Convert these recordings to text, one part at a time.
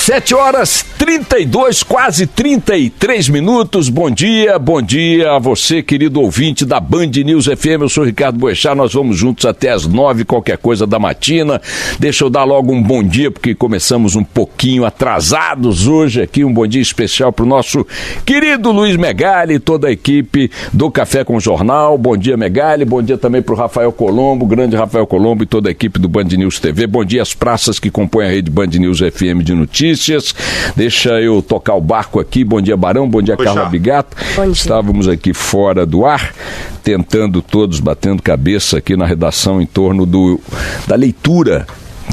7h32, quase 33 minutos. Bom dia a você, querido ouvinte da Band News FM. Eu sou Ricardo Boechat, nós vamos juntos até as 9, qualquer coisa da matina. Deixa eu dar logo um bom dia, porque começamos um pouquinho atrasados hoje aqui. Um bom dia especial para o nosso querido Luiz Megali e toda a equipe do Café com Jornal. Bom dia, Megali. Bom dia também para o Rafael Colombo, grande Rafael Colombo e toda a equipe do Band News TV. Bom dia às praças que compõem a rede Band News FM de notícias. Deixa eu tocar o barco aqui. Bom dia, Barão. Bom dia, Carla Bigato. Bom dia. Estávamos aqui fora do ar, tentando todos, batendo cabeça aqui na redação em torno da leitura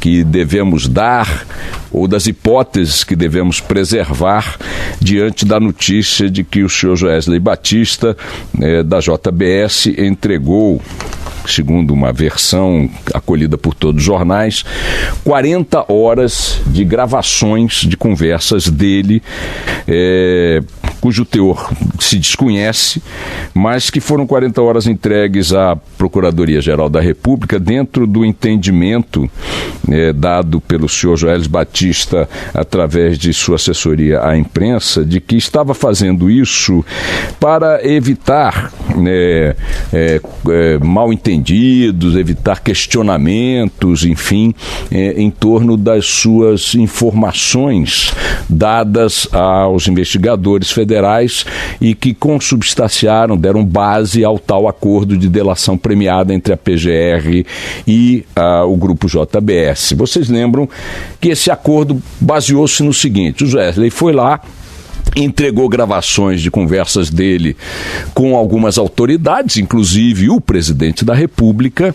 que devemos dar ou das hipóteses que devemos preservar diante da notícia de que o senhor Joesley Batista, da JBS, entregou, segundo uma versão acolhida por todos os jornais, 40 horas de gravações de conversas dele, cujo teor se desconhece, mas que foram 40 horas entregues à Procuradoria-Geral da República dentro do entendimento dado pelo senhor Joesley Batista através de sua assessoria à imprensa, de que estava fazendo isso para evitar mal-entendidos, evitar questionamentos, enfim, em torno das suas informações dadas aos investigadores federais e que consubstanciaram, deram base ao tal acordo de delação premiada entre a PGR e o Grupo JBS. Vocês lembram que esse acordo baseou-se no seguinte: o Joesley foi lá, entregou gravações de conversas dele com algumas autoridades, inclusive o presidente da República.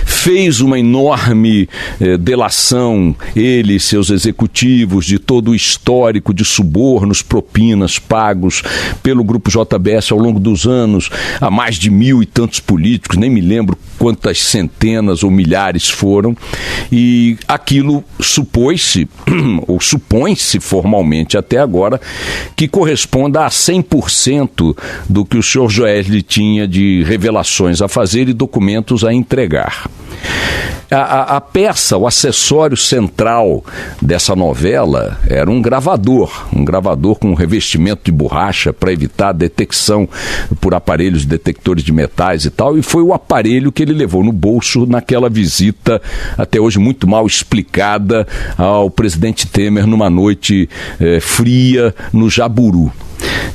Fez uma enorme delação, ele e seus executivos, de todo o histórico de subornos, propinas pagos pelo Grupo JBS ao longo dos anos a mais de 1.000 e tantos políticos, nem me lembro quantas centenas ou milhares foram, e aquilo supôs-se, ou supõe-se formalmente até agora, que corresponda a 100% do que o senhor Joesley tinha de revelações a fazer e documentos a entregar. A peça, o acessório central dessa novela era um gravador com revestimento de borracha para evitar a detecção por aparelhos detectores de metais e tal, e foi o aparelho que ele levou no bolso naquela visita, até hoje muito mal explicada, ao presidente Temer numa noite fria no Jaburu.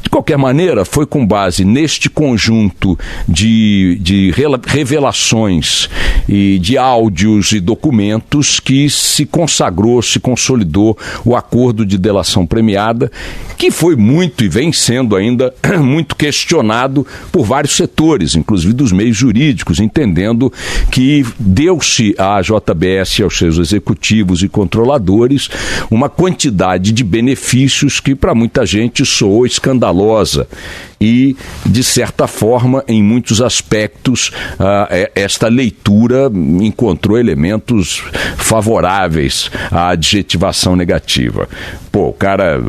De qualquer maneira, foi com base neste conjunto de revelações e de áudios e documentos que se consagrou, se consolidou o acordo de delação premiada, que foi muito e vem sendo ainda muito questionado por vários setores, inclusive dos meios jurídicos, entendendo que deu-se à JBS e aos seus executivos e controladores uma quantidade de benefícios que para muita gente soou escandalosa e, de certa forma, em muitos aspectos, esta leitura encontrou elementos favoráveis à adjetivação negativa. O cara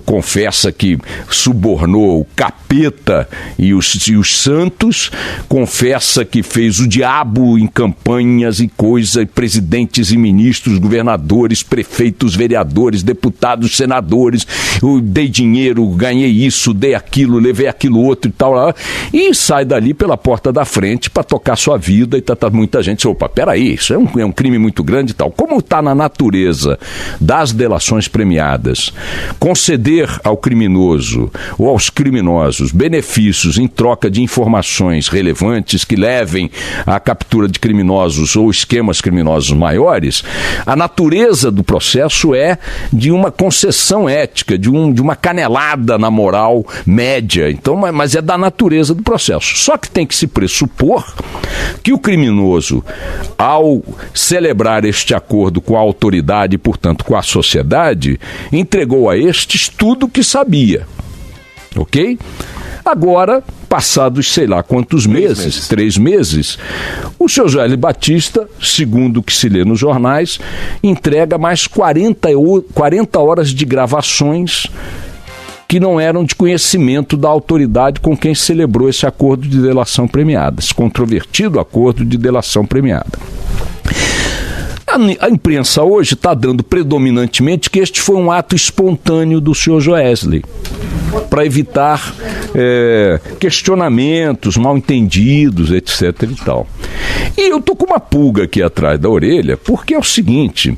confessa que subornou o capeta e os santos, confessa que fez o diabo em campanhas e coisa, presidentes e ministros, governadores, prefeitos, vereadores, deputados, senadores, eu dei dinheiro, ganhei isso, dei aquilo, levei aquilo outro e tal, e sai dali pela porta da frente para tocar sua vida e tá muita gente, opa, peraí, isso é um crime muito grande e tal. Como está na natureza das delações premiadas conceder ao criminoso ou aos criminosos benefícios em troca de informações relevantes que levem à captura de criminosos ou esquemas criminosos maiores, a natureza do processo é de uma concessão ética, de uma canelada na moral média. Então, mas é da natureza do processo. Só que tem que se pressupor que o criminoso, ao celebrar este acordo com a autoridade e, portanto, com a sociedade, entregou a estes tudo o que sabia. Ok? Agora, passados sei lá quantos meses, 3 meses, o senhor Joesley Batista, segundo o que se lê nos jornais, entrega mais 40 horas de gravações que não eram de conhecimento da autoridade com quem celebrou esse acordo de delação premiada, esse controvertido acordo de delação premiada. A imprensa hoje está dando predominantemente que este foi um ato espontâneo do senhor Joesley, para evitar questionamentos, mal-entendidos, etc. e tal. E eu estou com uma pulga aqui atrás da orelha, porque é o seguinte: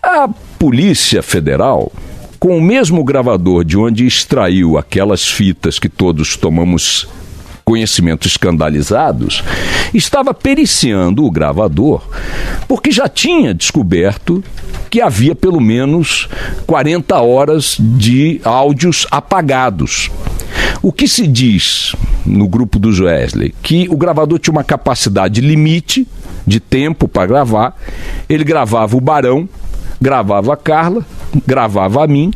a Polícia Federal, com o mesmo gravador de onde extraiu aquelas fitas que todos tomamos conhecimento escandalizados, estava periciando o gravador, porque já tinha descoberto que havia pelo menos 40 horas de áudios apagados. O que se diz no grupo do Joesley? Que o gravador tinha uma capacidade limite de tempo para gravar. Ele gravava o Barão, gravava a Carla, gravava a mim,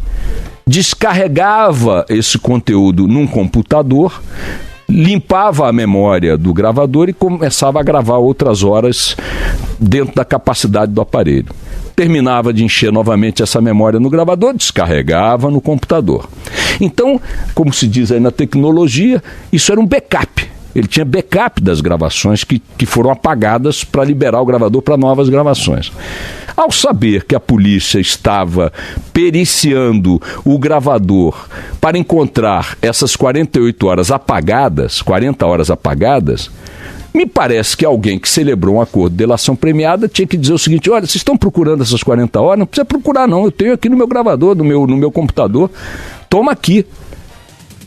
descarregava esse conteúdo num computador, limpava a memória do gravador e começava a gravar outras horas dentro da capacidade do aparelho. Terminava de encher novamente essa memória no gravador, descarregava no computador. Então, como se diz aí na tecnologia, isso era um backup. Ele tinha backup das gravações que foram apagadas para liberar o gravador para novas gravações. Ao saber que a polícia estava periciando o gravador para encontrar essas 48 horas apagadas, 40 horas apagadas, me parece que alguém que celebrou um acordo de delação premiada tinha que dizer o seguinte: olha, vocês estão procurando essas 40 horas? Não precisa procurar não, eu tenho aqui no meu gravador, no meu computador, toma aqui.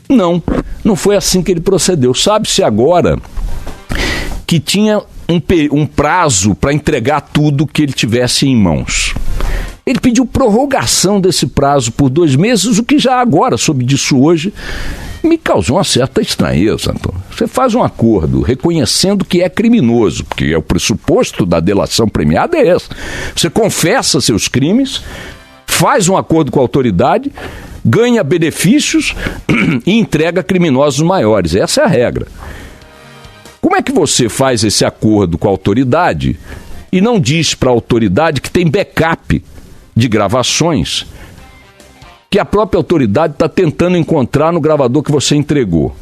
Não foi assim que ele procedeu. Sabe-se agora que tinha um prazo para entregar tudo que ele tivesse em mãos. Ele pediu prorrogação desse prazo por 2 meses, o que já agora, soube disso hoje, me causou uma certa estranheza, Antônio. Você faz um acordo reconhecendo que é criminoso, porque é o pressuposto da delação premiada é esse. Você confessa seus crimes, faz um acordo com a autoridade, ganha benefícios e entrega criminosos maiores. Essa é a regra. Como é que você faz esse acordo com a autoridade e não diz para a autoridade que tem backup de gravações que a própria autoridade está tentando encontrar no gravador que você entregou?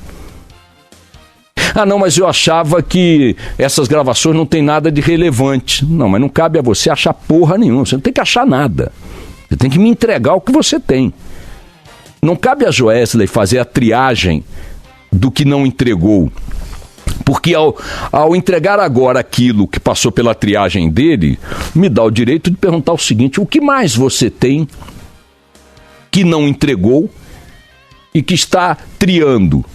Ah, não, mas eu achava que essas gravações não tem nada de relevante. Não, mas não cabe a você achar porra nenhuma. Você não tem que achar nada. Você tem que me entregar o que você tem. Não cabe a Joesley fazer a triagem do que não entregou. Porque ao entregar agora aquilo que passou pela triagem dele, me dá o direito de perguntar o seguinte: o que mais você tem que não entregou e que está triando?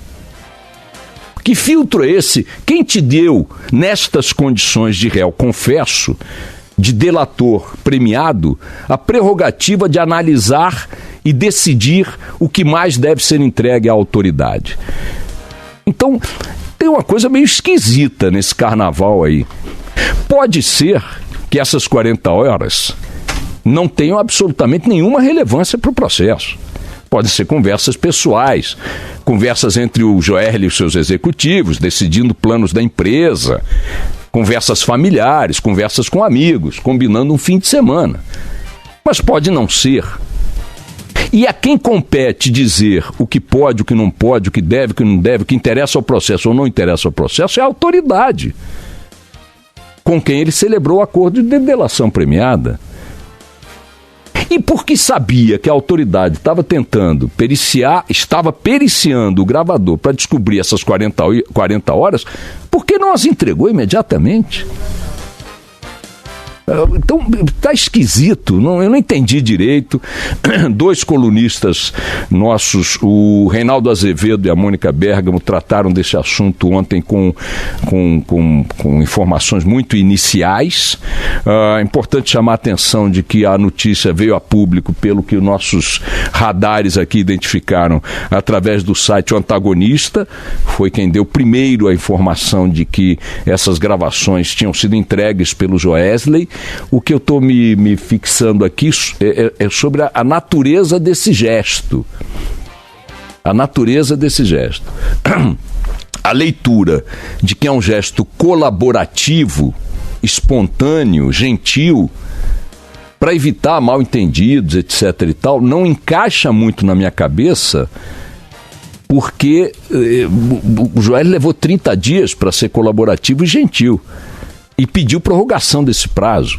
Que filtro é esse? Quem te deu, nestas condições de réu confesso, de delator premiado, a prerrogativa de analisar e decidir o que mais deve ser entregue à autoridade? Então, tem uma coisa meio esquisita nesse carnaval aí. Pode ser que essas 40 horas não tenham absolutamente nenhuma relevância para o processo. Podem ser conversas pessoais, conversas entre o Joesley e os seus executivos, decidindo planos da empresa, conversas familiares, conversas com amigos, combinando um fim de semana. Mas pode não ser. E a quem compete dizer o que pode, o que não pode, o que deve, o que não deve, o que interessa ao processo ou não interessa ao processo é a autoridade com quem ele celebrou o acordo de delação premiada. E porque sabia que a autoridade estava tentando estava periciando o gravador para descobrir essas 40 horas, por que não as entregou imediatamente? Então, tá esquisito, eu não entendi direito. 2 colunistas nossos, o Reinaldo Azevedo e a Mônica Bergamo, trataram desse assunto ontem com informações muito iniciais. É importante chamar a atenção de que a notícia veio a público pelo que os nossos radares aqui identificaram através do site O Antagonista. Foi quem deu primeiro a informação de que essas gravações tinham sido entregues pelo Joesley. O que eu estou me fixando aqui é sobre a natureza desse gesto. A natureza desse gesto. A leitura de que é um gesto colaborativo, espontâneo, gentil, para evitar mal-entendidos, etc. e tal, não encaixa muito na minha cabeça, porque o Joesley levou 30 dias para ser colaborativo e gentil. e pediu prorrogação desse prazo.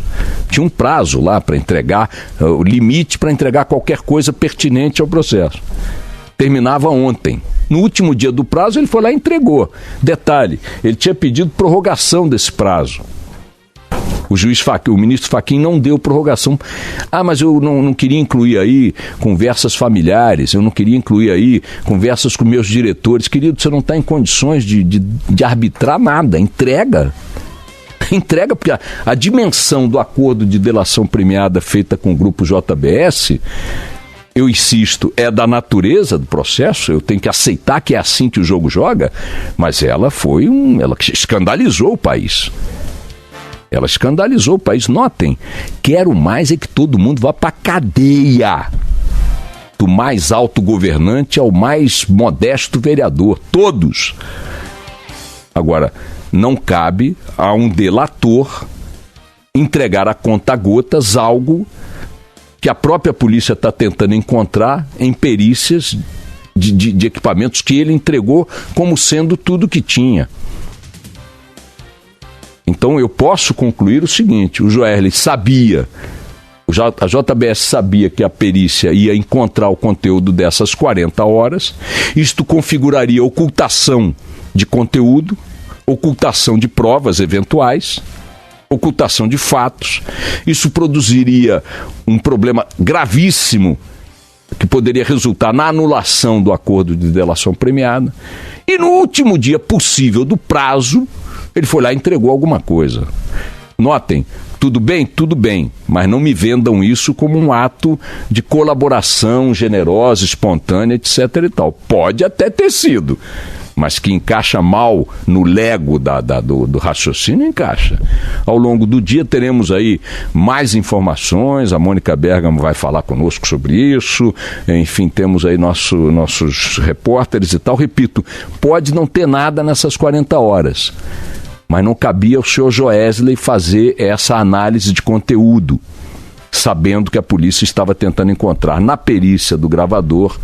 Tinha um prazo lá para entregar, o limite para entregar qualquer coisa pertinente ao processo. Terminava ontem. No último dia do prazo, ele foi lá e entregou. Detalhe, ele tinha pedido prorrogação desse prazo. O ministro Fachin não deu prorrogação. Mas eu não queria incluir aí conversas familiares, eu não queria incluir aí conversas com meus diretores. Querido, você não está em condições de arbitrar nada. Entrega, porque a dimensão do acordo de delação premiada feita com o grupo JBS, eu insisto, é da natureza do processo, eu tenho que aceitar que é assim que o jogo joga, mas ela escandalizou o país. Ela escandalizou o país. Notem, quero mais é que todo mundo vá para a cadeia. Do mais alto governante ao mais modesto vereador. Todos. Agora, não cabe a um delator entregar a conta-gotas algo que a própria polícia está tentando encontrar em perícias de equipamentos que ele entregou como sendo tudo que tinha. Então eu posso concluir o seguinte: o Joesley sabia, a JBS sabia que a perícia ia encontrar o conteúdo dessas 40 horas, isto configuraria ocultação de conteúdo, ocultação de provas eventuais, ocultação de fatos, isso produziria um problema gravíssimo que poderia resultar na anulação do acordo de delação premiada, e no último dia possível do prazo, ele foi lá e entregou alguma coisa. Notem, tudo bem, mas não me vendam isso como um ato de colaboração generosa, espontânea, etc. e tal. Pode até ter sido, mas que encaixa mal no lego do raciocínio, encaixa. Ao longo do dia teremos aí mais informações, a Mônica Bergamo vai falar conosco sobre isso, enfim, temos aí nossos repórteres e tal. Repito, pode não ter nada nessas 40 horas, mas não cabia ao senhor Joesley fazer essa análise de conteúdo, sabendo que a polícia estava tentando encontrar na perícia do gravador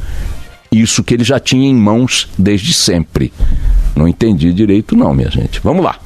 isso que ele já tinha em mãos desde sempre. Não entendi direito não, minha gente. Vamos lá.